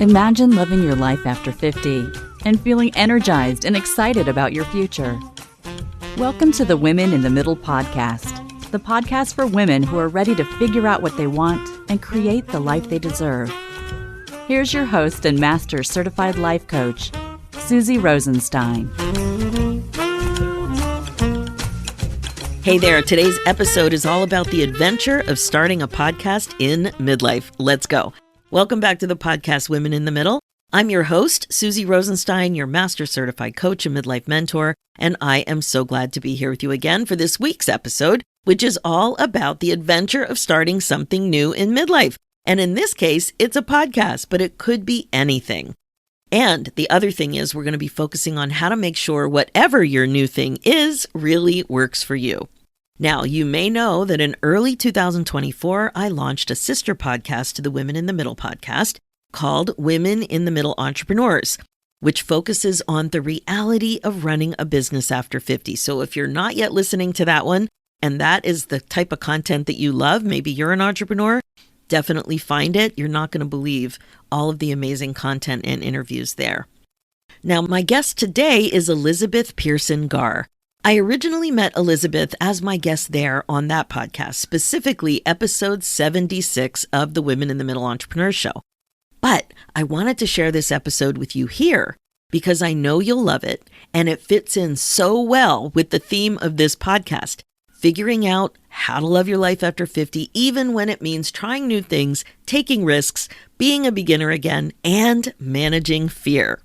Imagine living your life after 50 and feeling energized and excited about your future. Welcome to the Women in the Middle podcast, the podcast for women who are ready to figure out what they want and create the life they deserve. Here's your host and master certified life coach, Susie Rosenstein. Hey there, today's episode is all about the adventure of starting a podcast in midlife. Let's go. Welcome back to the podcast Women in the Middle. I'm your host, Susie Rosenstein, your master certified coach and midlife mentor, and I am so glad to be here with you again for this week's episode, which is all about the adventure of starting something new in midlife. And in this case, it's a podcast, but it could be anything. And the other thing is we're going to be focusing on how to make sure whatever your new thing is really works for you. Now, you may know that in early 2024, I launched a sister podcast to the Women in the Middle podcast called Women in the Middle Entrepreneurs, which focuses on the reality of running a business after 50. So if you're not yet listening to that one, and that is the type of content that you love, maybe you're an entrepreneur, definitely find it. You're not going to believe all of the amazing content and interviews there. Now, my guest today is Elizabeth Pearson Garr. I originally met Elizabeth as my guest there on that podcast, specifically episode 76 of the Women in the Middle Entrepreneur Show. But I wanted to share this episode with you here because I know you'll love it, and it fits in so well with the theme of this podcast, figuring out how to love your life after 50, even when it means trying new things, taking risks, being a beginner again, and managing fear.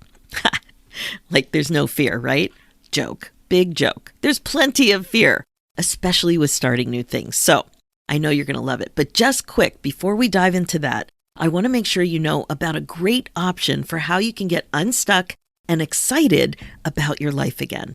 Like there's no fear, right? Joke. Big joke. There's plenty of fear, especially with starting new things. So I know you're going to love it. But just quick, before we dive into that, I want to make sure you know about a great option for how you can get unstuck and excited about your life again.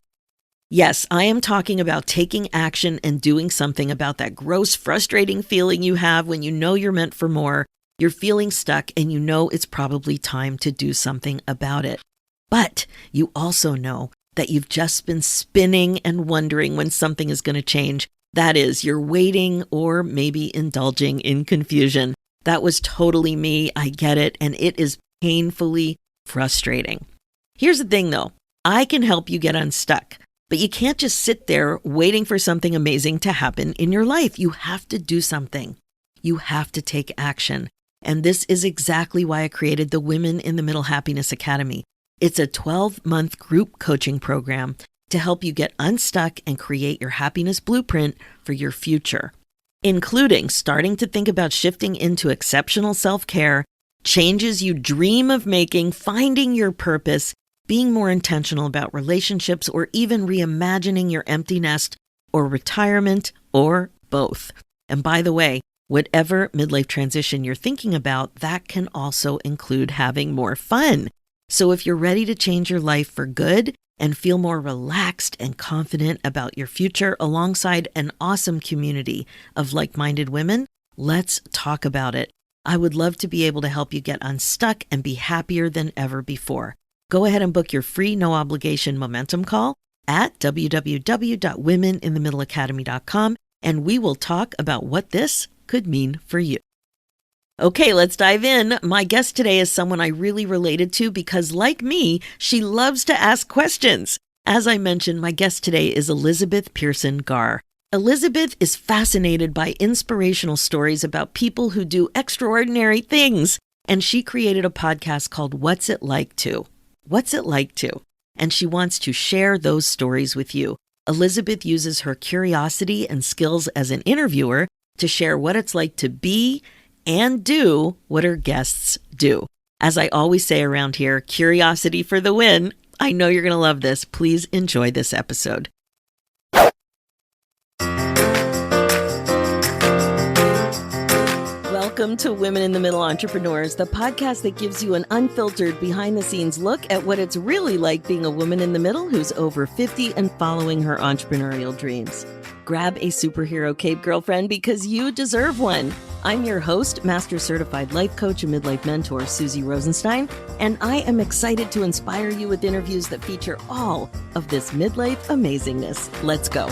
Yes, I am talking about taking action and doing something about that gross, frustrating feeling you have when you know you're meant for more, you're feeling stuck, and you know it's probably time to do something about it. But you also know that you've just been spinning and wondering when something is going to change. That is, you're waiting or maybe indulging in confusion. That was totally me. I get it. And it is painfully frustrating. Here's the thing though. I can help you get unstuck, but you can't just sit there waiting for something amazing to happen in your life. You have to do something. You have to take action. And this is exactly why I created the Women in the Middle Happiness Academy. It's a 12-month group coaching program to help you get unstuck and create your happiness blueprint for your future, including starting to think about shifting into exceptional self-care, changes you dream of making, finding your purpose, being more intentional about relationships, or even reimagining your empty nest or retirement, or both. And by the way, whatever midlife transition you're thinking about, that can also include having more fun. So if you're ready to change your life for good and feel more relaxed and confident about your future alongside an awesome community of like-minded women, let's talk about it. I would love to be able to help you get unstuck and be happier than ever before. Go ahead and book your free no-obligation momentum call at www.womeninthemiddleacademy.com, and we will talk about what this could mean for you. Okay, let's dive in. My guest today is someone I really related to because, like me, she loves to ask questions. As I mentioned, my guest today is Elizabeth Pearson Garr. Elizabeth is fascinated by inspirational stories about people who do extraordinary things, and she created a podcast called What's It Like To? What's It Like To? And she wants to share those stories with you. Elizabeth uses her curiosity and skills as an interviewer to share what it's like to be and do what her guests do. As I always say around here, curiosity for the win. I know you're going to love this. Please enjoy this episode. Welcome to Women in the Middle Entrepreneurs, the podcast that gives you an unfiltered behind-the-scenes look at what it's really like being a woman in the middle who's over 50 and following her entrepreneurial dreams. Grab a superhero cape, girlfriend, because you deserve one. I'm your host, Master Certified Life Coach and Midlife Mentor, Susie Rosenstein, and I am excited to inspire you with interviews that feature all of this midlife amazingness. Let's go.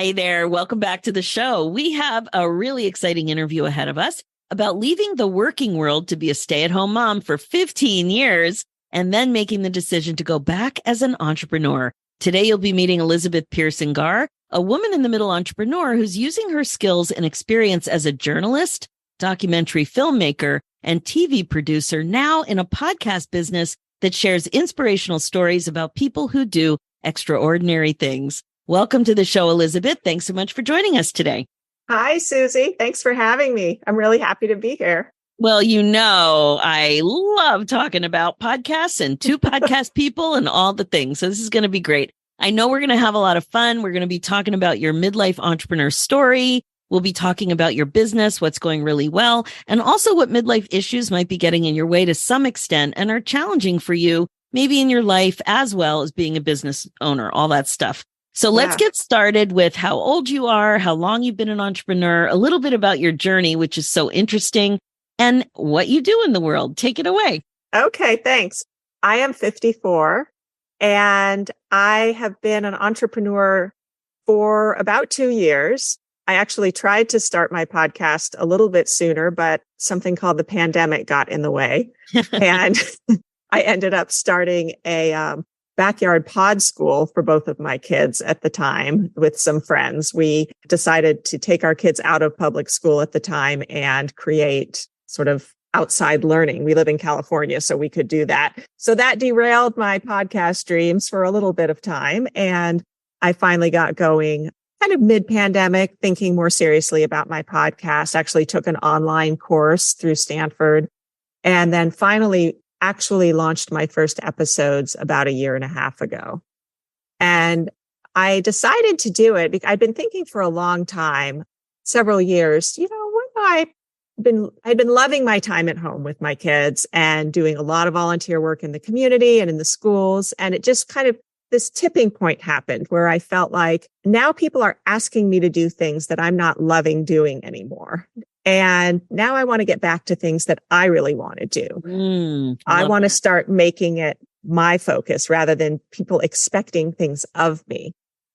Hi there. Welcome back to the show. We have a really exciting interview ahead of us about leaving the working world to be a stay-at-home mom for 15 years and then making the decision to go back as an entrepreneur. Today, you'll be meeting Elizabeth Pearson Garr, a woman in the middle entrepreneur who's using her skills and experience as a journalist, documentary filmmaker, and TV producer now in a podcast business that shares inspirational stories about people who do extraordinary things. Welcome to the show, Elizabeth. Thanks so much for joining us today. Hi, Susie. Thanks for having me. I'm really happy to be here. Well, I love talking about podcasts and two podcast people and all the things. So this is going to be great. I know we're going to have a lot of fun. We're going to be talking about your midlife entrepreneur story. We'll be talking about your business, what's going really well, and also what midlife issues might be getting in your way to some extent and are challenging for you, maybe in your life as well as being a business owner, all that stuff. So let's get started with how old you are, how long you've been an entrepreneur, a little bit about your journey, which is so interesting, and what you do in the world. Take it away. Okay, thanks. I am 54 and I have been an entrepreneur for about 2 years. I actually tried to start my podcast a little bit sooner, but something called the pandemic got in the way. And I ended up starting a backyard pod school for both of my kids at the time with some friends. We decided to take our kids out of public school at the time and create sort of outside learning. We live in California, so we could do that. So that derailed my podcast dreams for a little bit of time. And I finally got going kind of mid-pandemic, thinking more seriously about my podcast. Actually took an online course through Stanford, and then finally actually launched my first episodes about a year and a half ago. And I decided to do it because I'd been thinking for a long time, several years, I'd been loving my time at home with my kids and doing a lot of volunteer work in the community and in the schools. And it just kind of, this tipping point happened where I felt like now people are asking me to do things that I'm not loving doing anymore. And now I want to get back to things that I really want to do. I want to start making it my focus rather than people expecting things of me.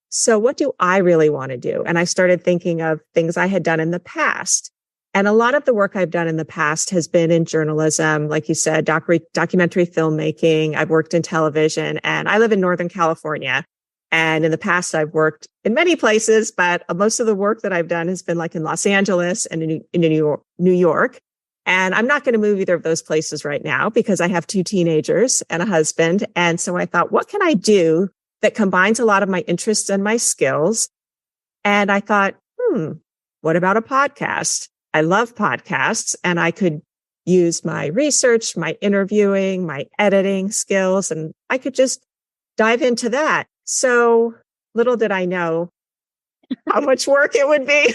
So what do I really want to do? And I started thinking of things I had done in the past. And a lot of the work I've done in the past has been in journalism, like you said, documentary filmmaking. I've worked in television, and I live in Northern California. And in the past, I've worked in many places, but most of the work that I've done has been like in Los Angeles and in New York. And I'm not going to move either of those places right now because I have 2 teenagers and a husband. And so I thought, what can I do that combines a lot of my interests and my skills? And I thought, what about a podcast? I love podcasts, and I could use my research, my interviewing, my editing skills, and I could just dive into that. So little did I know how much work it would be.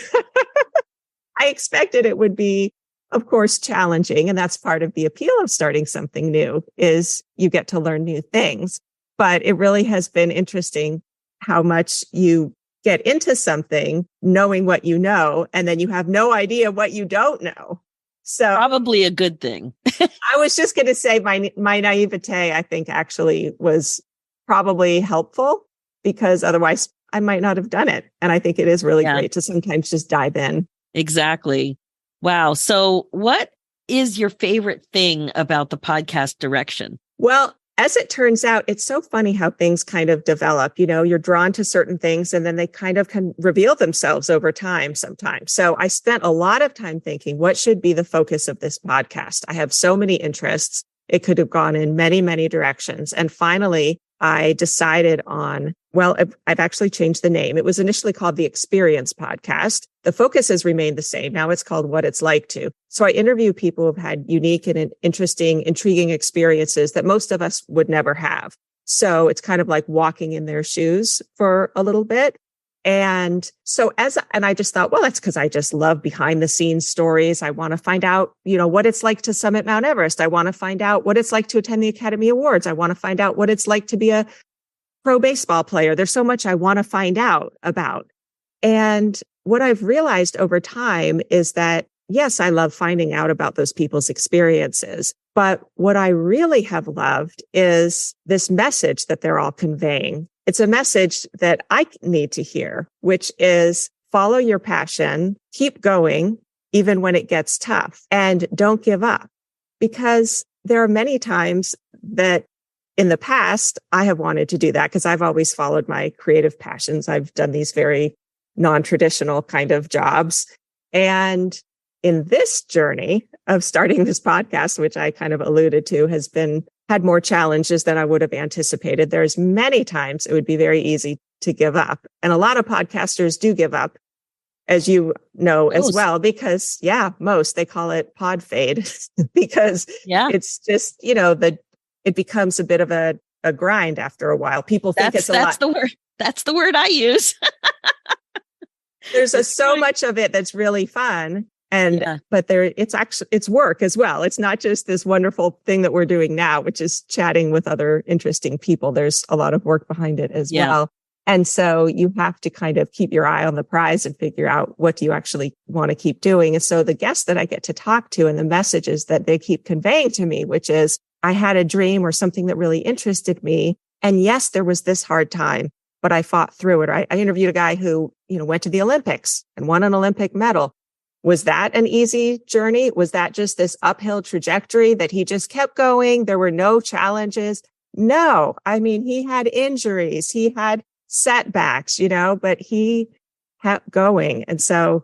I expected it would be, of course, challenging. And that's part of the appeal of starting something new is you get to learn new things. But it really has been interesting how much you get into something knowing what you know, and then you have no idea what you don't know. So probably a good thing. I was just going to say my naivete, I think, actually was probably helpful because otherwise I might not have done it. And I think it is really great to sometimes just dive in. Exactly. Wow. So what is your favorite thing about the podcast direction? Well, as it turns out, it's so funny how things kind of develop. You're drawn to certain things and then they kind of can reveal themselves over time sometimes. So I spent a lot of time thinking, what should be the focus of this podcast? I have so many interests. It could have gone in many, many directions. And finally, I decided on, I've actually changed the name. It was initially called the Experience Podcast. The focus has remained the same. Now it's called What It's Like To. So I interview people who've had unique and interesting, intriguing experiences that most of us would never have. So it's kind of like walking in their shoes for a little bit. And so I just thought, that's because I just love behind the scenes stories. I want to find out, what it's like to summit Mount Everest. I want to find out what it's like to attend the Academy Awards. I want to find out what it's like to be a pro baseball player. There's so much I want to find out about. And what I've realized over time is that, yes, I love finding out about those people's experiences. But what I really have loved is this message that they're all conveying. it's a message that I need to hear, which is follow your passion, keep going, even when it gets tough, and don't give up. Because there are many times that in the past, I have wanted to do that because I've always followed my creative passions. I've done these very non-traditional kind of jobs. And in this journey of starting this podcast, which I kind of alluded to, had more challenges than I would have anticipated. There's many times it would be very easy to give up. And a lot of podcasters do give up, as you know, as well, because most, they call it pod fade because it's just, it becomes a bit of a grind after a while. People think it's a lot. That's the word. That's the word I use. There's so much of it that's really fun. But it's work as well. It's not just this wonderful thing that we're doing now, which is chatting with other interesting people. There's a lot of work behind it as well. And so you have to kind of keep your eye on the prize and figure out what do you actually want to keep doing. And so the guests that I get to talk to and the messages that they keep conveying to me, which is I had a dream or something that really interested me. And yes, there was this hard time, but I fought through it. I interviewed a guy who, went to the Olympics and won an Olympic medal. Was that an easy journey? Was that just this uphill trajectory that he just kept going? There were no challenges. No, I mean, he had injuries. He had setbacks, but he kept going. And so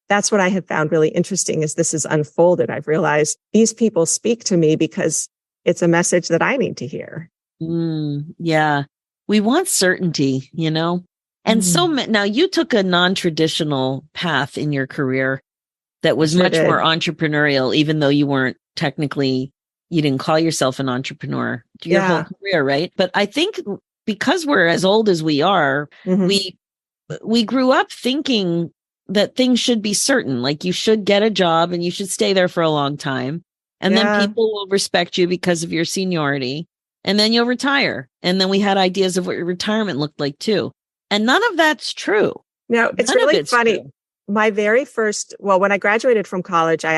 that's what I have found really interesting as this has unfolded. I've realized these people speak to me because it's a message that I need to hear. Yeah. We want certainty, And so now you took a non-traditional path in your career that was much more entrepreneurial, even though you weren't technically, you didn't call yourself an entrepreneur your whole career, right? But I think because we're as old as we are, we grew up thinking that things should be certain, like you should get a job and you should stay there for a long time. And then people will respect you because of your seniority. And then you'll retire. And then we had ideas of what your retirement looked like too. And none of that's true. No, it's really funny. True. My very first, when I graduated from college, I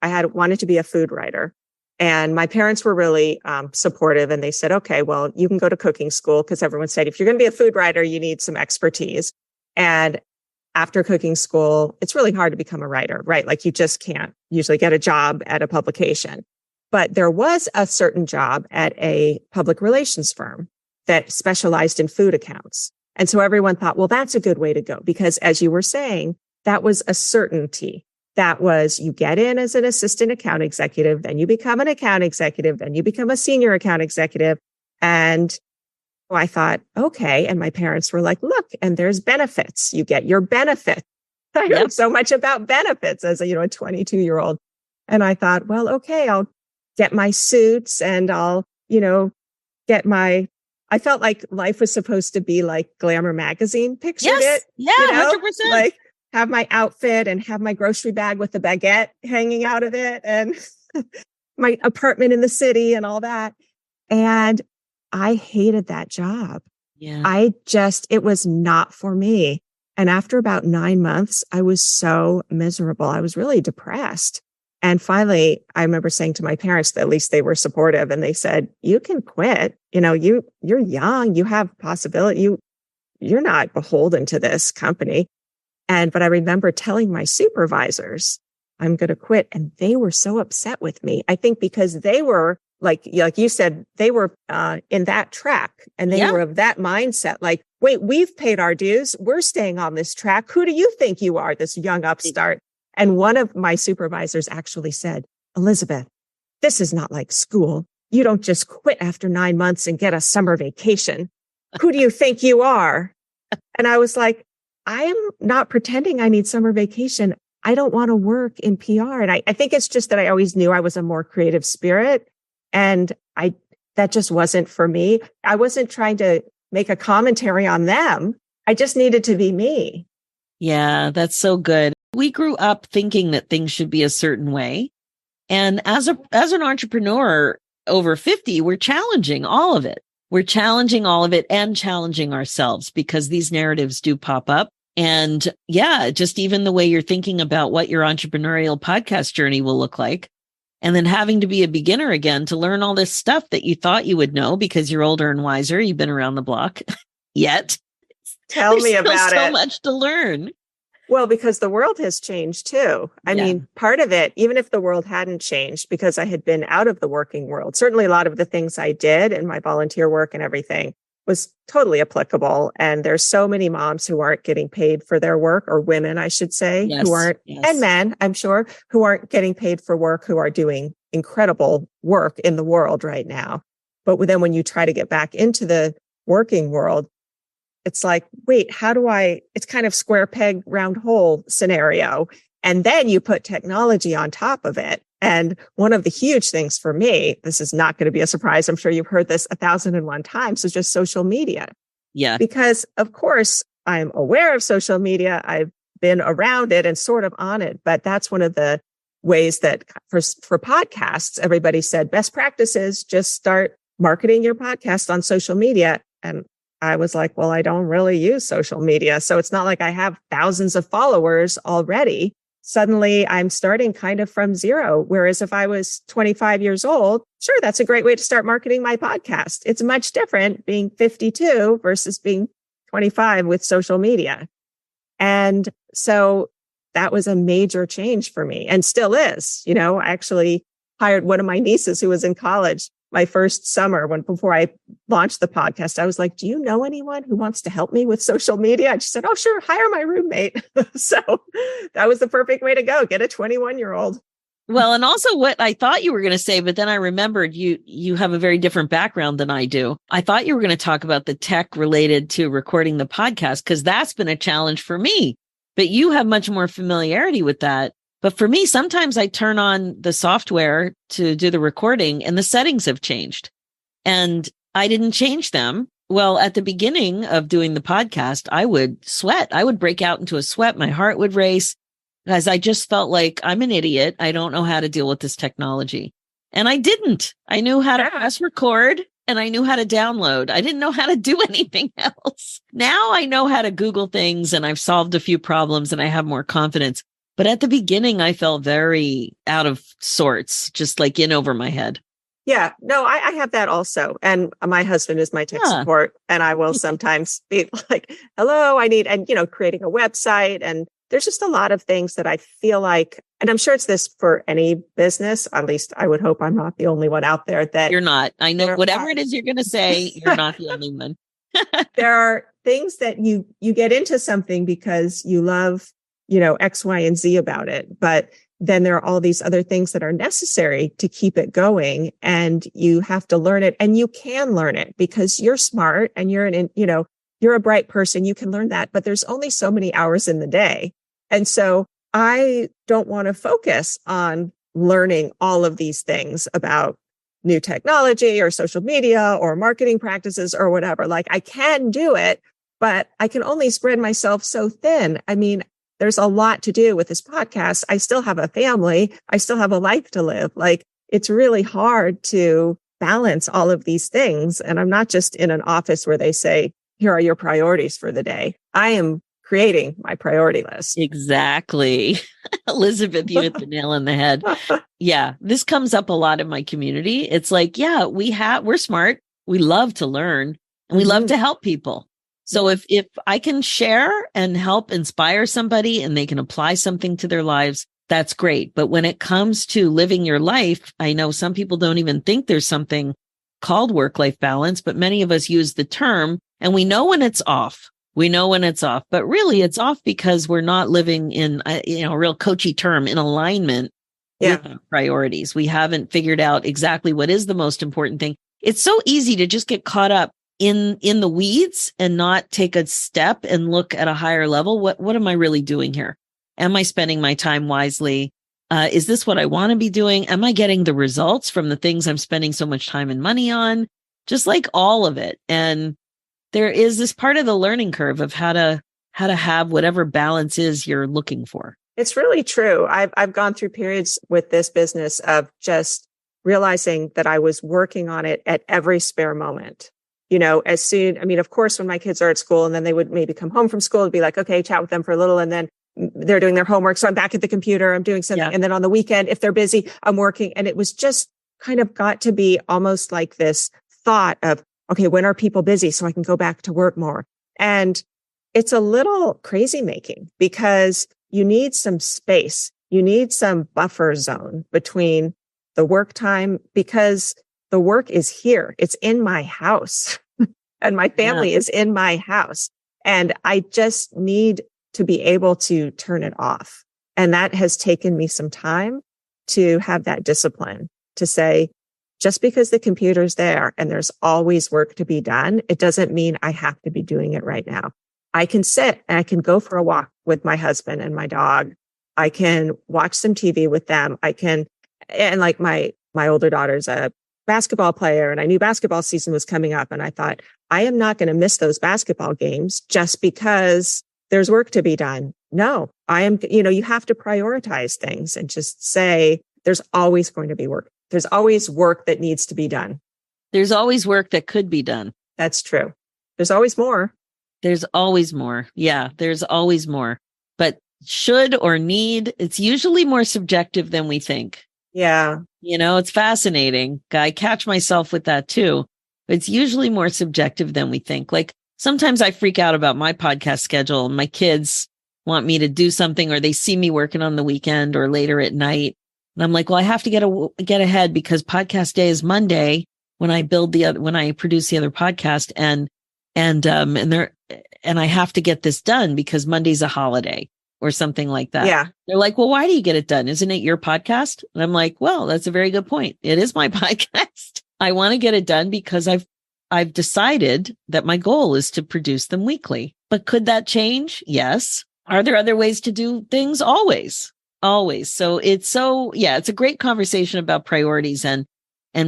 had wanted to be a food writer. And my parents were really supportive. And they said, okay, well, you can go to cooking school because everyone said, if you're going to be a food writer, you need some expertise. And after cooking school, it's really hard to become a writer, right? Like you just can't usually get a job at a publication. But there was a certain job at a public relations firm that specialized in food accounts. And so everyone thought, well, that's a good way to go because as you were saying, that was a certainty. That was you get in as an assistant account executive, then you become an account executive, then you become a senior account executive. And I thought, okay. And my parents were like, look, and there's benefits. You get your benefits. I heard so much about benefits as a 22-year-old. And I thought, well, okay, I'll get my suits and I'll, I felt like life was supposed to be like Glamour magazine pictured it. Yeah, 100%. Like have my outfit and have my grocery bag with the baguette hanging out of it and my apartment in the city and all that. And I hated that job. Yeah. It was not for me. And after about 9 months, I was so miserable. I was really depressed. And finally, I remember saying to my parents that at least they were supportive and they said, you can quit. You're young, you have possibility. You're not beholden to this company. But I remember telling my supervisors, I'm going to quit. And they were so upset with me. I think because they were like you said, they were in that track and they were of that mindset. Like, wait, we've paid our dues. We're staying on this track. Who do you think you are, this young upstart? And one of my supervisors actually said, Elizabeth, this is not like school. You don't just quit after 9 months and get a summer vacation. Who do you think you are? And I was like, I am not pretending I need summer vacation. I don't want to work in PR. And I think it's just that I always knew I was a more creative spirit. And that just wasn't for me. I wasn't trying to make a commentary on them. I just needed to be me. Yeah, that's so good. We grew up thinking that things should be a certain way. And as an entrepreneur over 50, we're challenging all of it. We're challenging all of it and challenging ourselves because these narratives do pop up. And just even the way you're thinking about what your entrepreneurial podcast journey will look like. And then having to be a beginner again to learn all this stuff that you thought you would know because you're older and wiser. You've been around the block. yet. Tell me There's about still so it. much to learn. Well, because the world has changed too. I mean, part of it, even if the world hadn't changed, because I had been out of the working world, certainly a lot of the things I did and my volunteer work and everything was totally applicable. And there's so many moms who aren't getting paid for their work, or women, I should say, who aren't, and men, I'm sure, who aren't getting paid for work, who are doing incredible work in the world right now. But then when you try to get back into the working world, it's like, wait, it's kind of square peg, round hole scenario. And then you put technology on top of it. And one of the huge things for me, this is not going to be a surprise, I'm sure you've heard this 1,001 times, is just social media. Yeah. Because of course, I'm aware of social media. I've been around it and sort of on it. But that's one of the ways that for podcasts, everybody said best practices, just start marketing your podcast on social media. And I was like, well, I don't really use social media. So it's not like I have thousands of followers already. Suddenly I'm starting kind of from zero. Whereas if I was 25 years old, sure, that's a great way to start marketing my podcast. It's much different being 52 versus being 25 with social media. And so that was a major change for me and still is. You know, I actually hired one of my nieces who was in college my first summer before I launched the podcast. I was like, do you know anyone who wants to help me with social media? And she said, oh, sure, hire my roommate. So that was the perfect way to go. Get a 21-year-old. Well, and also what I thought you were going to say, but then I remembered you have a very different background than I do. I thought you were going to talk about the tech related to recording the podcast, because that's been a challenge for me. But you have much more familiarity with that. But for me, sometimes I turn on the software to do the recording and the settings have changed and I didn't change them. Well, at the beginning of doing the podcast, I would sweat. I would break out into a sweat. My heart would race because I just felt like I'm an idiot. I don't know how to deal with this technology. And I didn't. I knew how to press record and I knew how to download. I didn't know how to do anything else. Now I know how to Google things and I've solved a few problems and I have more confidence. But at the beginning, I felt very out of sorts, just like in over my head. Yeah, no, I have that also. And my husband is my tech support. And I will sometimes be like, hello, creating a website. And there's just a lot of things that I feel like, and I'm sure it's this for any business, at least I would hope I'm not the only one out there that. You're not. I know whatever it is you're going to say, you're not the only one. There are things that you get into something because you love X, Y, and Z about it. But then there are all these other things that are necessary to keep it going. And you have to learn it, and you can learn it because you're smart and you're a bright person. You can learn that, but there's only so many hours in the day. And so I don't want to focus on learning all of these things about new technology or social media or marketing practices or whatever. Like I can do it, but I can only spread myself so thin. I mean, there's a lot to do with this podcast. I still have a family. I still have a life to live. Like it's really hard to balance all of these things. And I'm not just in an office where they say, here are your priorities for the day. I am creating my priority list. Exactly. Elizabeth, you hit the nail on the head. Yeah. This comes up a lot in my community. It's like, yeah, we're smart. We love to learn and we love to help people. So if I can share and help inspire somebody and they can apply something to their lives, that's great. But when it comes to living your life, I know some people don't even think there's something called work-life balance, but many of us use the term and we know when it's off. We know when it's off, but really it's off because we're not living in a real coachy term in alignment with our priorities. We haven't figured out exactly what is the most important thing. It's so easy to just get caught up in the weeds and not take a step and look at a higher level. What am I really doing here? Am I spending my time wisely? Is this what I want to be doing? Am I getting the results from the things I'm spending so much time and money on? Just like all of it. And there is this part of the learning curve of how to have whatever balance is you're looking for. It's really true. I've gone through periods with this business of just realizing that I was working on it at every spare moment. Of course, when my kids are at school and then they would maybe come home from school and be like, okay, chat with them for a little. And then they're doing their homework. So I'm back at the computer, I'm doing something. Yeah. And then on the weekend, if they're busy, I'm working. And it was just kind of got to be almost like this thought of, okay, when are people busy so I can go back to work more? And it's a little crazy making because you need some space. You need some buffer zone between the work time because the work is here. It's in my house and my family is in my house. And I just need to be able to turn it off. And that has taken me some time to have that discipline to say, just because the computer's there and there's always work to be done, it doesn't mean I have to be doing it right now. I can sit and I can go for a walk with my husband and my dog. I can watch some TV with them. And like my older daughter's a basketball player and I knew basketball season was coming up. And I thought, I am not going to miss those basketball games just because there's work to be done. No, you have to prioritize things and just say, there's always going to be work. There's always work that needs to be done. There's always work that could be done. That's true. There's always more. There's always more. Yeah, there's always more. But should or need, it's usually more subjective than we think. Yeah. It's fascinating. I catch myself with that too. It's usually more subjective than we think. Like sometimes I freak out about my podcast schedule and my kids want me to do something or they see me working on the weekend or later at night. And I'm like, well, I have to get ahead because podcast day is Monday when I produce the other podcast and I have to get this done because Monday's a holiday or something like that. Yeah. They're like, well, why do you get it done? Isn't it your podcast? And I'm like, well, that's a very good point. It is my podcast. I want to get it done because I've decided that my goal is to produce them weekly. But could that change? Yes. Are there other ways to do things? Always. So it's a great conversation about priorities and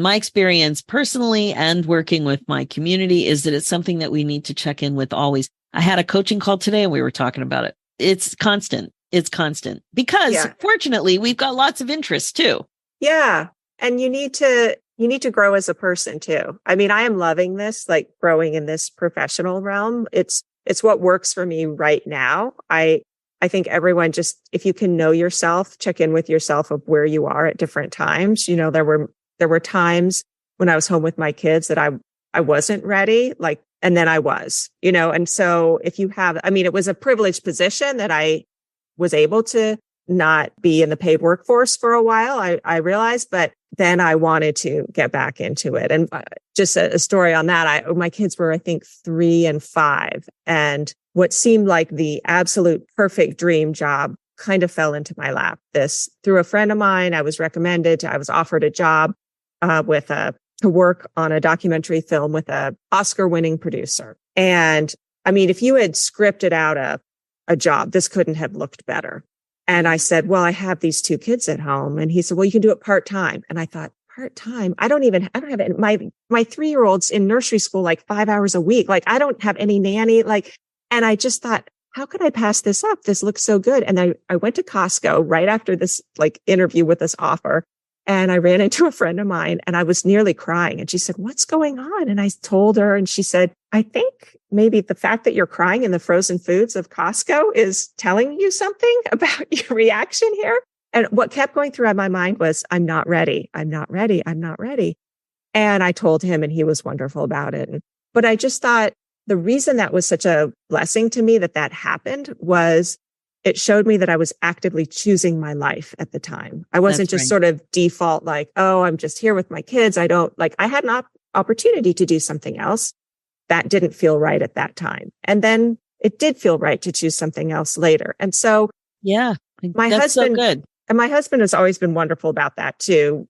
my experience personally and working with my community is that it's something that we need to check in with always. I had a coaching call today and we were talking about it. It's constant because fortunately we've got lots of interests too. Yeah. And you need to grow as a person too. I mean, I am loving this, like growing in this professional realm. It's what works for me right now. I think everyone if you can know yourself, check in with yourself of where you are at different times. There were times when I was home with my kids that I wasn't ready, and then I was, and so it was a privileged position that I was able to not be in the paid workforce for a while. I realized, but then I wanted to get back into it. And just a story on that. My kids were, I think, 3 and 5. And what seemed like the absolute perfect dream job kind of fell into my lap. Through a friend of mine, I was offered a job to work on a documentary film with a Oscar-winning producer. And I mean, if you had scripted out a job, this couldn't have looked better. And I said, well, I have these 2 kids at home. And he said, well, you can do it part-time. And I thought, part-time? I don't have it. My 3-year-old's in nursery school, 5 hours a week. I don't have any nanny. And I just thought, how could I pass this up? This looks so good. And I went to Costco right after this interview with this offer. And I ran into a friend of mine and I was nearly crying. And she said, what's going on? And I told her, and she said, I think maybe the fact that you're crying in the frozen foods of Costco is telling you something about your reaction here. And what kept going through my mind was, I'm not ready. I'm not ready. I'm not ready. And I told him and he was wonderful about it. But I just thought the reason that was such a blessing to me that happened was it showed me that I was actively choosing my life at the time. I wasn't just sort of default oh, I'm just here with my kids. I had an opportunity to do something else that didn't feel right at that time. And then it did feel right to choose something else later. And so, yeah, my husband, so good. And my husband has always been wonderful about that too.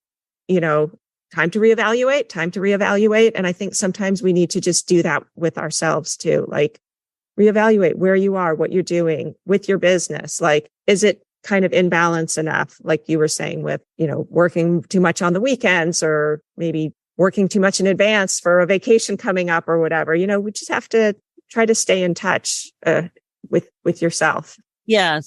Time to reevaluate. And I think sometimes we need to just do that with ourselves too. Reevaluate where you are, what you're doing with your business. Is it kind of in balance enough? Like you were saying with, working too much on the weekends or maybe working too much in advance for a vacation coming up or whatever. We just have to try to stay in touch with yourself. Yeah,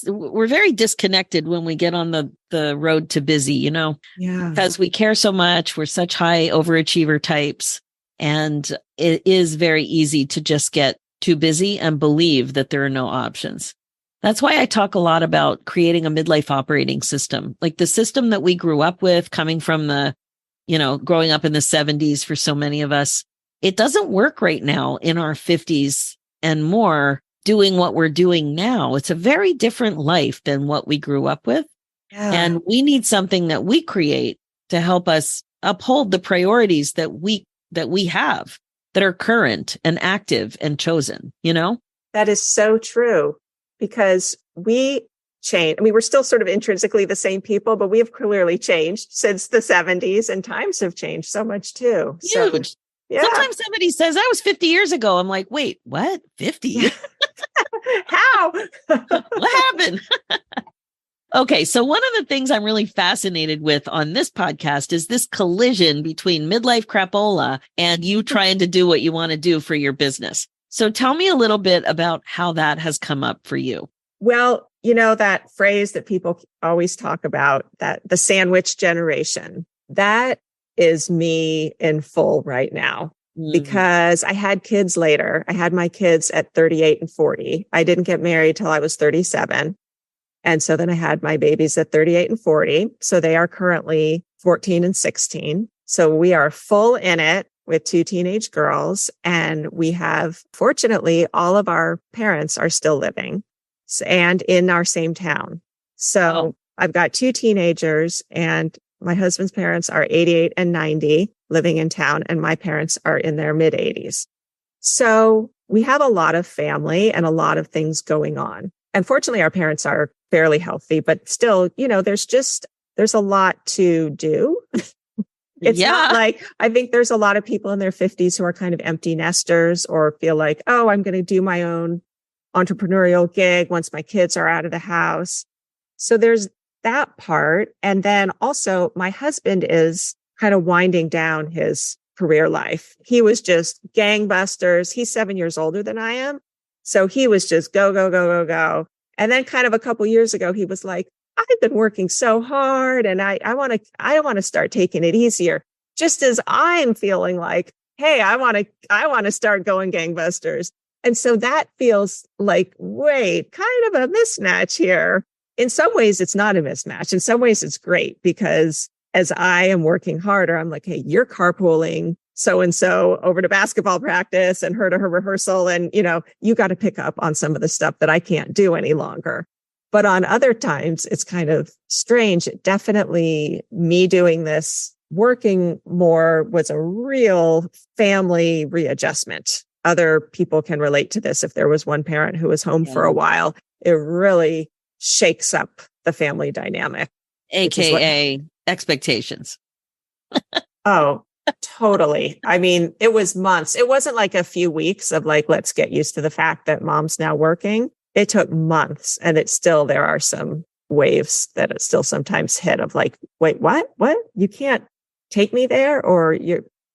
we're very disconnected when we get on the road to busy, Yeah. because we care so much. We're such high overachiever types. And it is very easy to just get too busy and believe that there are no options. That's why I talk a lot about creating a midlife operating system, like the system that we grew up with coming from growing up in the 70s for so many of us. it doesn't work right now in our 50s and more doing what we're doing now. It's a very different life than what we grew up with. Yeah. And we need something that we create to help us uphold the priorities that we have that are current and active and chosen, That is so true, because we change. I mean, we're still sort of intrinsically the same people, but we have clearly changed since the 70s, and times have changed so much too. Huge. So, yeah. Sometimes somebody says, I was 50 years ago. I'm like, wait, what? 50? How? What happened? Okay, so one of the things I'm really fascinated with on this podcast is this collision between midlife crapola and you trying to do what you want to do for your business. So tell me a little bit about how that has come up for you. Well, that phrase that people always talk about, that the sandwich generation, that is me in full right now, because I had kids later. I had my kids at 38 and 40. I didn't get married till I was 37. And so then I had my babies at 38 and 40. So they are currently 14 and 16. So we are full in it with 2 teenage girls. And we have, fortunately, all of our parents are still living and in our same town. So I've got 2 teenagers, and my husband's parents are 88 and 90 living in town, and my parents are in their mid 80s. So we have a lot of family and a lot of things going on. And fortunately, our parents are fairly healthy, but still, there's a lot to do. It's not like, I think there's a lot of people in their 50s who are kind of empty nesters or feel like, oh, I'm going to do my own entrepreneurial gig once my kids are out of the house. So there's that part. And then also my husband is kind of winding down his career life. He was just gangbusters. He's 7 years older than I am. So he was just go, go, go, go, go. And then kind of a couple years ago, he was like, I've been working so hard and I want to start taking it easier. Just as I'm feeling like, hey, I want to start going gangbusters. And so that feels like, wait, kind of a mismatch here. In some ways, it's not a mismatch. In some ways, it's great, because as I am working harder, I'm like, hey, you're carpooling so-and-so over to basketball practice and her to her rehearsal. And, you got to pick up on some of the stuff that I can't do any longer. But on other times, it's kind of strange. Definitely me doing this, working more, was a real family readjustment. Other people can relate to this. If there was one parent who was home for a while, it really shakes up the family dynamic. AKA expectations. Oh, totally. I mean, it was months. It wasn't like a few weeks of like, let's get used to the fact that mom's now working. It took months, and there are some waves that it still sometimes hit of like, wait, what? You can't take me there? Or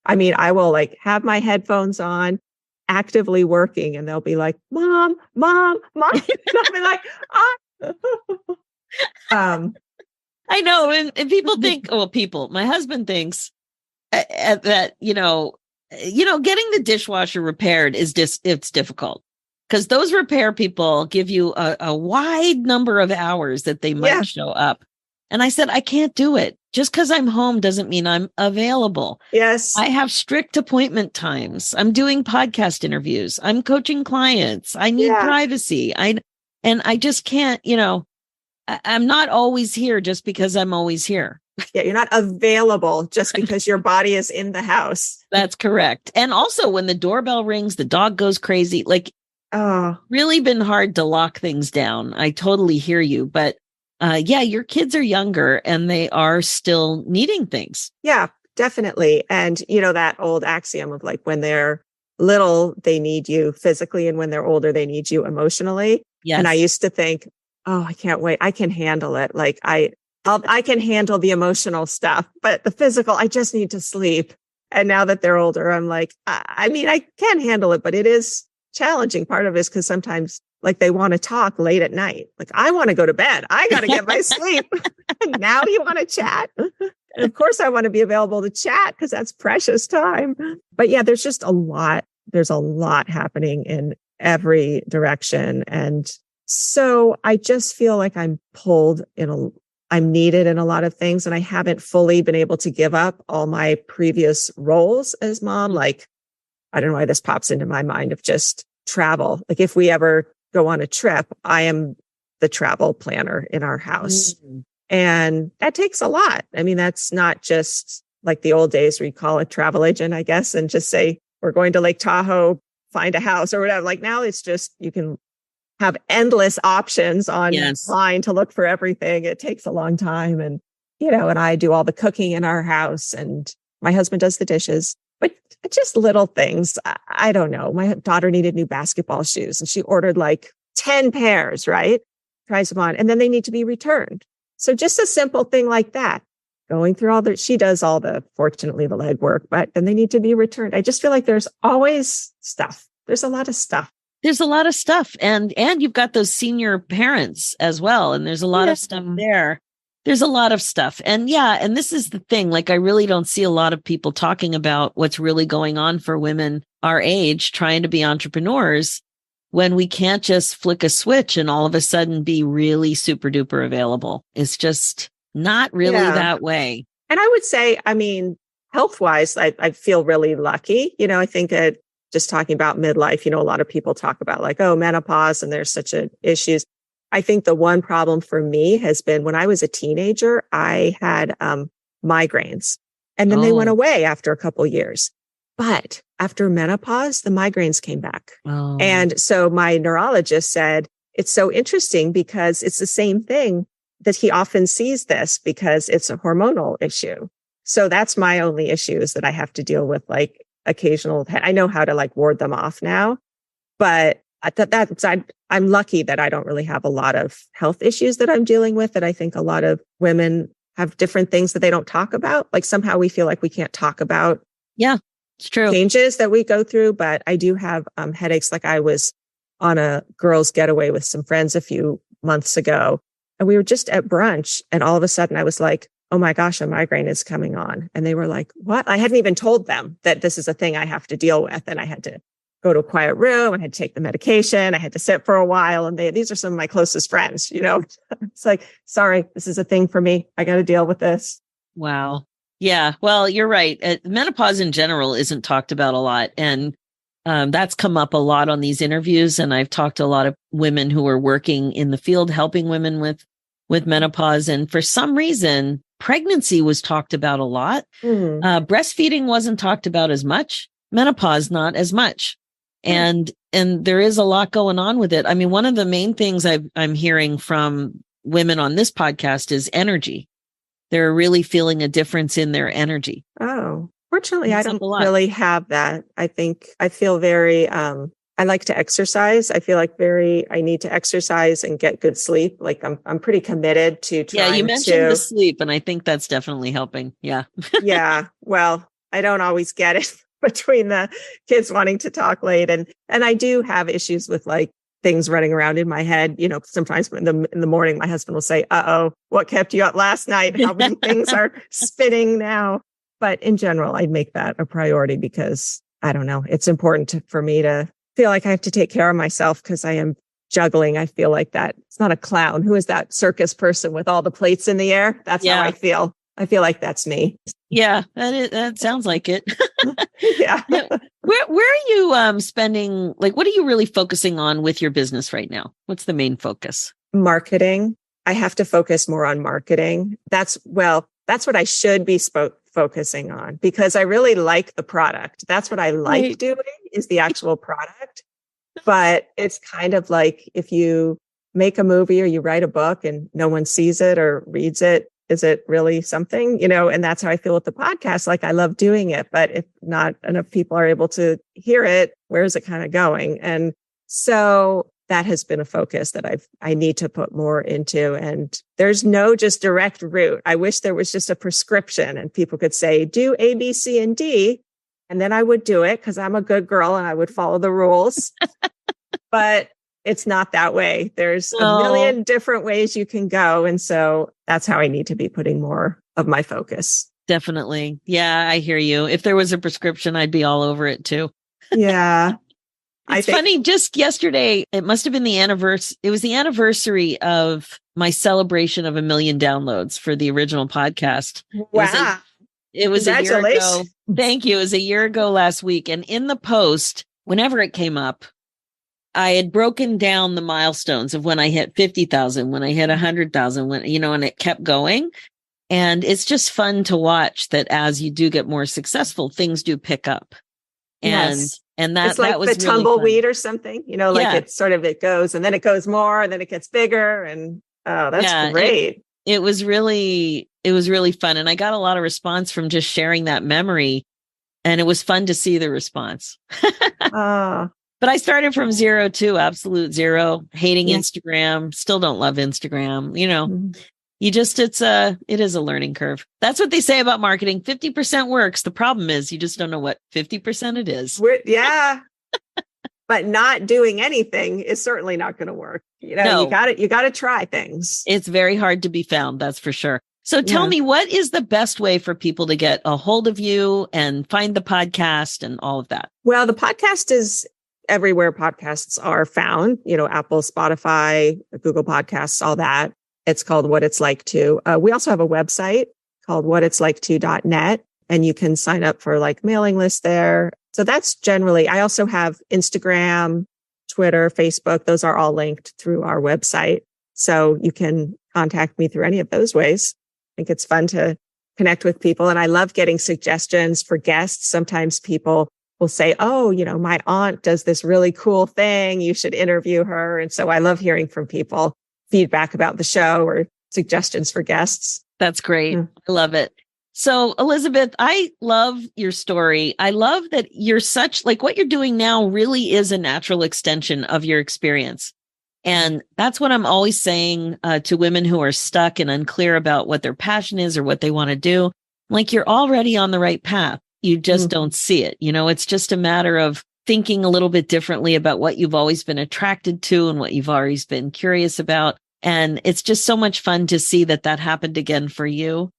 I will like have my headphones on, actively working, and they'll be like, mom. And I'll be like, I know. And people think, my husband thinks that, getting the dishwasher repaired it's difficult. Because those repair people give you a wide number of hours that they might show up. And I said, I can't do it. Just because I'm home doesn't mean I'm available. Yes. I have strict appointment times. I'm doing podcast interviews. I'm coaching clients. I need privacy. And I just can't, I'm not always here just because I'm always here. Yeah, you're not available just because your body is in the house. That's correct. And also when the doorbell rings, the dog goes crazy. Like, really been hard to lock things down. I totally hear you. But your kids are younger and they are still needing things. Yeah, definitely. And, that old axiom of like, when they're little, they need you physically, and when they're older, they need you emotionally. Yes. And I used to think, oh, I can't wait. I can handle it. Like I can handle the emotional stuff, but the physical, I just need to sleep. And now that they're older, I'm like, I can handle it, but it is challenging. Part of it is because sometimes like they want to talk late at night. Like, I want to go to bed. I got to get my sleep. Now you want to chat. And of course I want to be available to chat because that's precious time. But yeah, there's just a lot. There's a lot happening in every direction. And so I just feel like I'm I'm needed in a lot of things. And I haven't fully been able to give up all my previous roles as mom. Like, I don't know why this pops into my mind of just travel. Like if we ever go on a trip, I am the travel planner in our house. Mm-hmm. And that takes a lot. I mean, that's not just like the old days where you call a travel agent, I guess, and just say, we're going to Lake Tahoe, find a house or whatever. Like now it's just, you can have endless options online to look for everything. It takes a long time. And, and I do all the cooking in our house and my husband does the dishes, but just little things. I don't know. My daughter needed new basketball shoes and she ordered like 10 pairs, right? Tries them on and then they need to be returned. So just a simple thing like that, going through she does all fortunately the legwork, but then they need to be returned. I just feel like there's always stuff. There's a lot of stuff. There's a lot of stuff. And you've got those senior parents as well. And there's a lot of stuff there. There's a lot of stuff. And and this is the thing, like I really don't see a lot of people talking about what's really going on for women our age trying to be entrepreneurs when we can't just flick a switch and all of a sudden be really super duper available. It's just not really that way. And I would say, I mean, health-wise, I feel really lucky. I think that just talking about midlife, a lot of people talk about like, oh, menopause and there's such issues. I think the one problem for me has been when I was a teenager, I had migraines and then they went away after a couple of years. But after menopause, the migraines came back. Oh. And so my neurologist said, it's so interesting because it's the same thing that he often sees this because it's a hormonal issue. So that's my only issue is that I have to deal with like occasional, I know how to like ward them off now, but I'm lucky that I don't really have a lot of health issues that I'm dealing with, that I think a lot of women have different things that they don't talk about. Like somehow we feel like we can't talk about it's true. Changes that we go through, but I do have headaches. Like I was on a girls' getaway with some friends a few months ago, and we were just at brunch, and all of a sudden I was like, oh my gosh, a migraine is coming on. And they were like, what? I hadn't even told them that this is a thing I have to deal with. And I had to go to a quiet room. I had to take the medication. I had to sit for a while. And these are some of my closest friends, It's like, sorry, this is a thing for me. I got to deal with this. Wow. Yeah. Well, you're right. Menopause in general isn't talked about a lot. And that's come up a lot on these interviews. And I've talked to a lot of women who are working in the field, helping women with menopause. And for some reason, pregnancy was talked about a lot. Breastfeeding wasn't talked about as much. Menopause, not as much. And there is a lot going on with it. I mean, one of the main things I'm hearing from women on this podcast is energy. They're really feeling a difference in their energy. Oh, fortunately, I don't really have that. I think I feel very, I like to exercise. I feel like I need to exercise and get good sleep. Like I'm pretty committed to trying to. Yeah, you mentioned the sleep, and I think that's definitely helping. Yeah. Yeah. Well, I don't always get it between the kids wanting to talk late. And I do have issues with like things running around in my head. Sometimes in the morning, my husband will say, uh-oh, what kept you up last night? How many things are spinning now? But in general, I'd make that a priority because I don't know. It's important for me to feel like I have to take care of myself because I am juggling. I feel like that. It's not a clown. Who is that circus person with all the plates in the air? That's how I feel. I feel like that's me. Yeah, that sounds like it. Yeah. Where are you spending, like, what are you really focusing on with your business right now? What's the main focus? Marketing. I have to focus more on marketing. That's what I should be focusing on because I really like the product. That's what I like doing is the actual product. But it's kind of like if you make a movie or you write a book and no one sees it or reads it, is it really something, and that's how I feel with the podcast. Like I love doing it, but if not enough people are able to hear it, where is it kind of going? And so that has been a focus that I need to put more into. And there's no just direct route. I wish there was just a prescription and people could say, do A, B, C, and D. And then I would do it because I'm a good girl and I would follow the rules. But it's not that way. There's a million different ways you can go. And so that's how I need to be putting more of my focus. Definitely. Yeah, I hear you. If there was a prescription, I'd be all over it too. Yeah. It's funny. Just yesterday, it must have been the anniversary. It was the anniversary of my celebration of 1 million downloads for the original podcast. Wow. It was a year ago. Congratulations. Thank you. It was a year ago last week. And in the post, whenever it came up, I had broken down the milestones of when I hit 50,000, when I hit 100,000, when, and it kept going. And it's just fun to watch that as you do get more successful, things do pick up. Yes. And that, it's like that was the really tumbleweed fun. or something, like it goes and then it goes more and then it gets bigger. And that's great. It was really fun. And I got a lot of response from just sharing that memory. And it was fun to see the response. But I started from 0 to absolute 0, hating Instagram, still don't love Instagram. It is a learning curve. That's what they say about marketing. 50% works. The problem is you just don't know what 50% it is. But not doing anything is certainly not going to work. No. You got to try things. It's very hard to be found. That's for sure. So tell me, what is the best way for people to get a hold of you and find the podcast and all of that? Well, the podcast is everywhere podcasts are found, Apple, Spotify, Google Podcasts, all that. It's called What It's Like To. We also have a website called whatitsliketo.net, and you can sign up for mailing lists there. So that's generally, I also have Instagram, Twitter, Facebook. Those are all linked through our website. So you can contact me through any of those ways. I think it's fun to connect with people. And I love getting suggestions for guests. Sometimes people will say, oh, my aunt does this really cool thing. You should interview her. And so I love hearing from people, feedback about the show or suggestions for guests. That's great. I love it. So Elizabeth, I love your story. I love that you're what you're doing now really is a natural extension of your experience. And that's what I'm always saying to women who are stuck and unclear about what their passion is or what they want to do. You're already on the right path. You just don't see it. It's just a matter of thinking a little bit differently about what you've always been attracted to and what you've always been curious about. And it's just so much fun to see that happened again for you.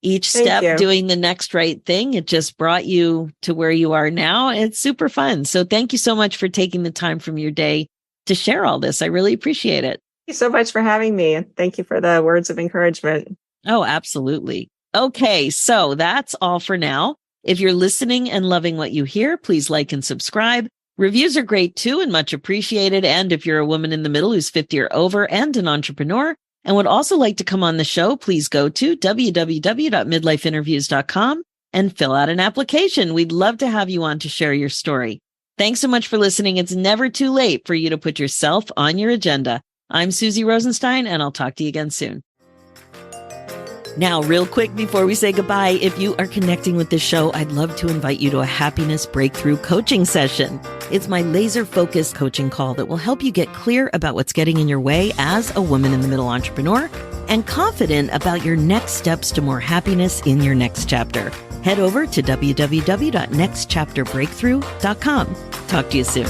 Each step doing the next right thing, it just brought you to where you are now. It's super fun. So thank you so much for taking the time from your day to share all this. I really appreciate it. Thank you so much for having me. And thank you for the words of encouragement. Oh, absolutely. Okay, so that's all for now. If you're listening and loving what you hear, please like and subscribe. Reviews are great too and much appreciated. And if you're a woman in the middle who's 50 or over and an entrepreneur and would also like to come on the show, please go to www.midlifeinterviews.com and fill out an application. We'd love to have you on to share your story. Thanks so much for listening. It's never too late for you to put yourself on your agenda. I'm Susie Rosenstein, and I'll talk to you again soon. Now, real quick before we say goodbye, if you are connecting with this show, I'd love to invite you to a happiness breakthrough coaching session. It's my laser-focused coaching call that will help you get clear about what's getting in your way as a woman in the middle entrepreneur and confident about your next steps to more happiness in your next chapter. Head over to www.nextchapterbreakthrough.com. Talk to you soon.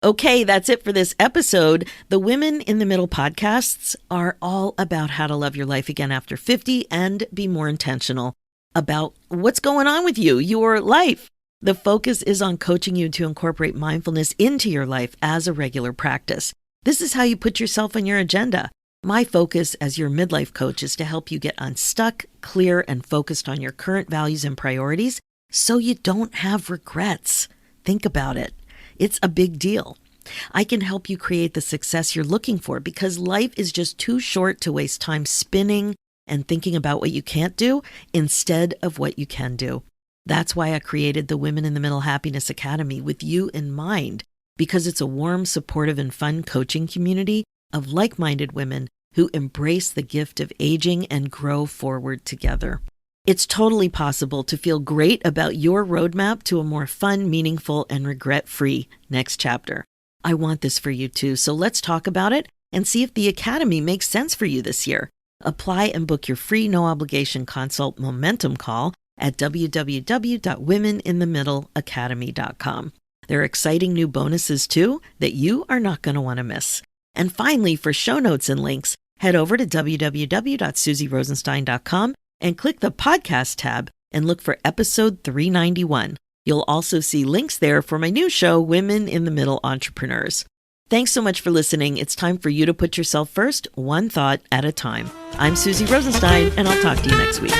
Okay, that's it for this episode. The Women in the Middle podcasts are all about how to love your life again after 50 and be more intentional about what's going on with you, your life. The focus is on coaching you to incorporate mindfulness into your life as a regular practice. This is how you put yourself on your agenda. My focus as your midlife coach is to help you get unstuck, clear, and focused on your current values and priorities so you don't have regrets. Think about it. It's a big deal. I can help you create the success you're looking for because life is just too short to waste time spinning and thinking about what you can't do instead of what you can do. That's why I created the Women in the Middle Happiness Academy with you in mind, because it's a warm, supportive, and fun coaching community of like-minded women who embrace the gift of aging and grow forward together. It's totally possible to feel great about your roadmap to a more fun, meaningful, and regret-free next chapter. I want this for you too, so let's talk about it and see if the Academy makes sense for you this year. Apply and book your free no-obligation consult momentum call at www.womeninthemiddleacademy.com. There are exciting new bonuses too that you are not going to want to miss. And finally, for show notes and links, head over to www.susierosenstein.com and click the podcast tab and look for episode 391. You'll also see links there for my new show, Women in the Middle Entrepreneurs. Thanks so much for listening. It's time for you to put yourself first, one thought at a time. I'm Susie Rosenstein, and I'll talk to you next week.